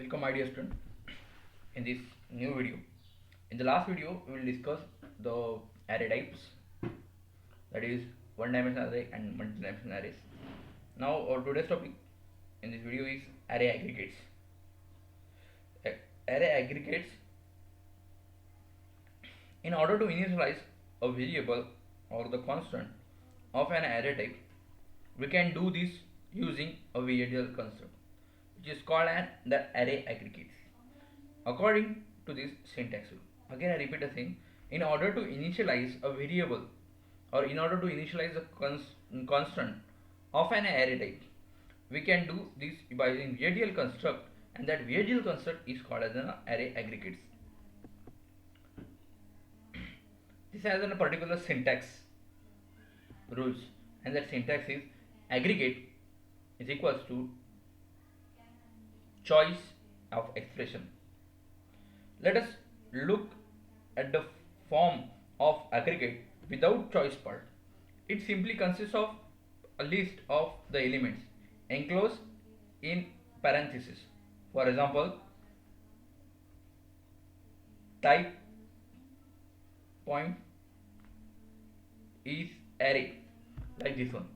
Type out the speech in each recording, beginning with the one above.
Welcome my dear student in this new video. In the last video we will discuss the array types, that is one dimensional array and multi-dimensional arrays. Now our today's topic in this video is array aggregates. Array aggregates, in order to initialize a variable or the constant of an array type, we can do this using a variable construct which is called as the array aggregates. According to this syntax rule, again I repeat the thing, in order to initialize a variable or in order to initialize a constant of an array type, we can do this by using variable construct, and that variable construct is called as an array aggregates. This has a particular syntax rules, and that syntax is aggregate is equals to choice of expression. Let us look at the form of aggregate without choice part. It simply consists of a list of the elements enclosed in parentheses. For example, type point is array, like this one.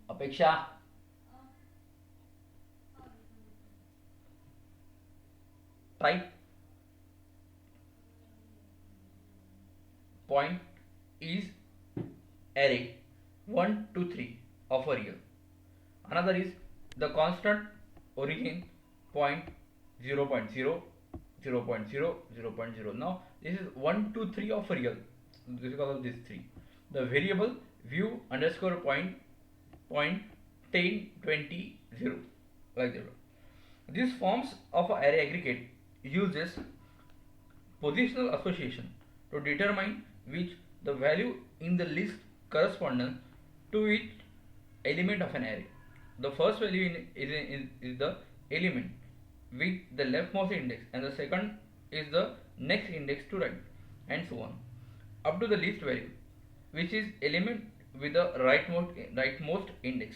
Apeksha type point is array 1 2 3 of a real. Another is the constant origin point 0.0 0.0 0.0. Now this is 1 2 3 of a real. This is because of this 3. The variable view underscore point 10 20 0, like that. These forms of an array aggregate uses positional association to determine which the value in the list corresponds to each element of an array. The first value is the element with the leftmost index, and the second is the next index to right, and so on up to the least value, which is element with the rightmost index.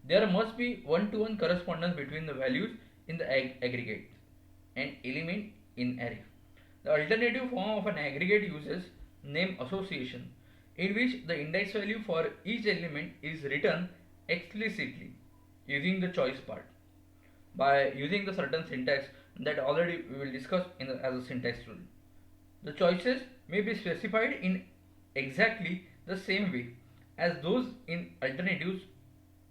There must be one-to-one correspondence between the values in the aggregate and element in array. The alternative form of an aggregate uses name association, in which the index value for each element is written explicitly using the choice part by using the certain syntax that already we will discuss as a syntax rule. The choices may be specified in exactly the same way as those in alternatives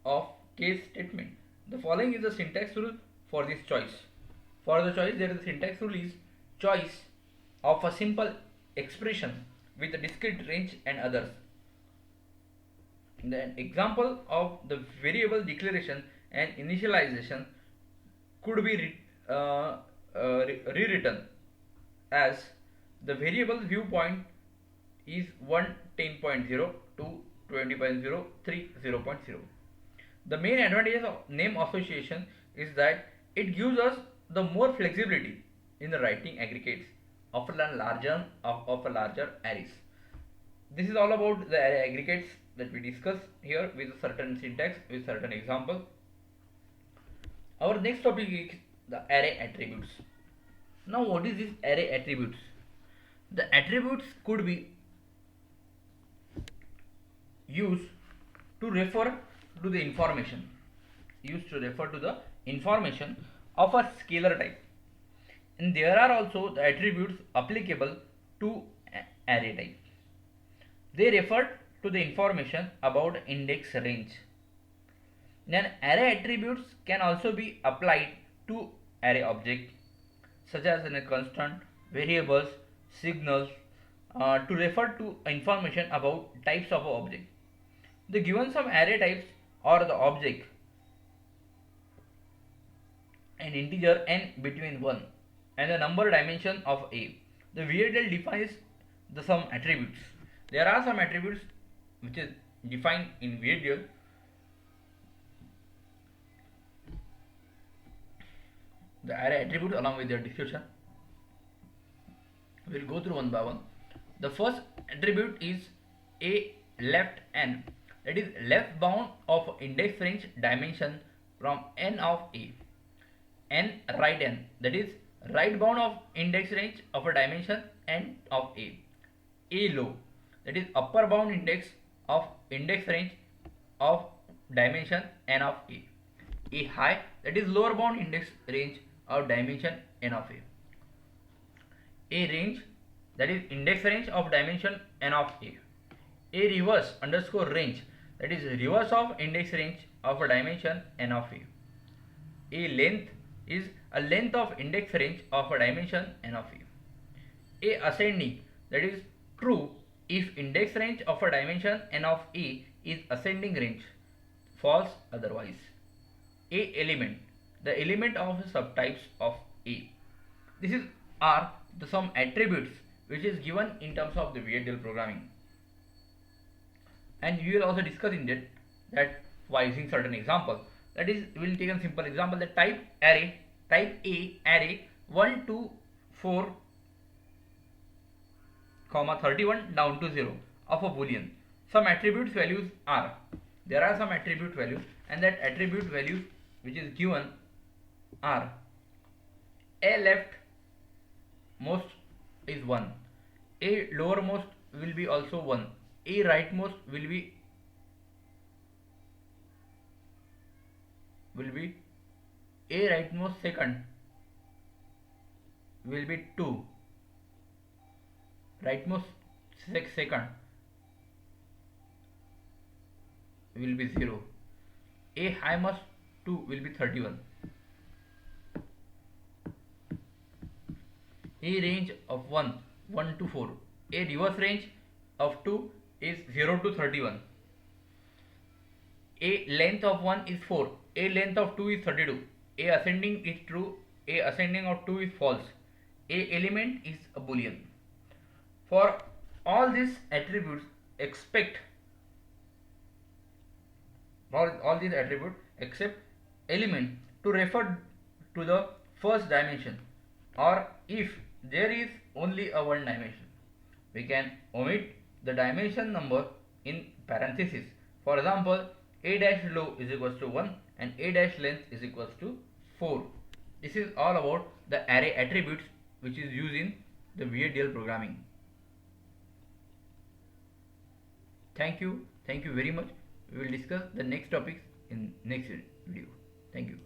of case statement. The following is the syntax rule for this choice. For the choice, there is a syntax rule is choice of a simple expression with a discrete range and others. The example of the variable declaration and initialization could be rewritten as the variable viewpoint is 1 10.0 to 20.0 3 0.0. The main advantage of name association is that it gives us the more flexibility in the writing aggregates of a larger arrays. This is all about the array aggregates that we discuss here with a certain syntax, with certain example. Our next topic is the array attributes. Now what is this array attributes? The attributes could be used to refer to the information of a scalar type, and there are also the attributes applicable to array type. They refer to the information about index range. Then array attributes can also be applied to array objects such as a constant, variables, signals, to refer to information about types of object. The given some array types or the object an integer n between 1 and the number dimension of a. The variable defines the some attributes. There are some attributes which is defined in variable. The array attributes along with their description. We will go through one by one. The first attribute is a left n, that is left bound of index range dimension from n of A. N right n, that is right bound of index range of a dimension n of A. A low, that is upper bound index of index range of dimension n of A. A high, that is lower bound index range of dimension n of A. A range, that is index range of dimension n of A. A reverse underscore range, that is reverse of index range of a dimension n of A. A length is a length of index range of a dimension n of A. A ascending, that is true if index range of a dimension n of A is ascending range, false otherwise. A element, the element of subtypes of A. This are some attributes which is given in terms of the VHDL programming, and we will also discuss in that by using certain example. That is, we will take a simple example, that type A array 1 to 4 comma 31 down to 0 of a boolean. Some attributes values are, there are some attribute values, and that attribute values which is given are: A left most is 1, A lowermost will be also 1, A rightmost will be A rightmost second will be 2, rightmost second will be 0, A highmost 2 will be 31. A range of 1 to 4, A reverse range of 2 is 0 to 31. A length of 1 is 4, A length of 2 is 32, A ascending is true, A ascending of 2 is false, A element is a boolean. For all these attributes except element to refer to the first dimension, or if there is only a one dimension, we can omit the dimension number in parenthesis. For example, A dash low is equals to 1 and A dash length is equals to 4. This is all about the array attributes which is used in the VHDL programming. Thank you very much. We will discuss the next topics in next video. Thank you.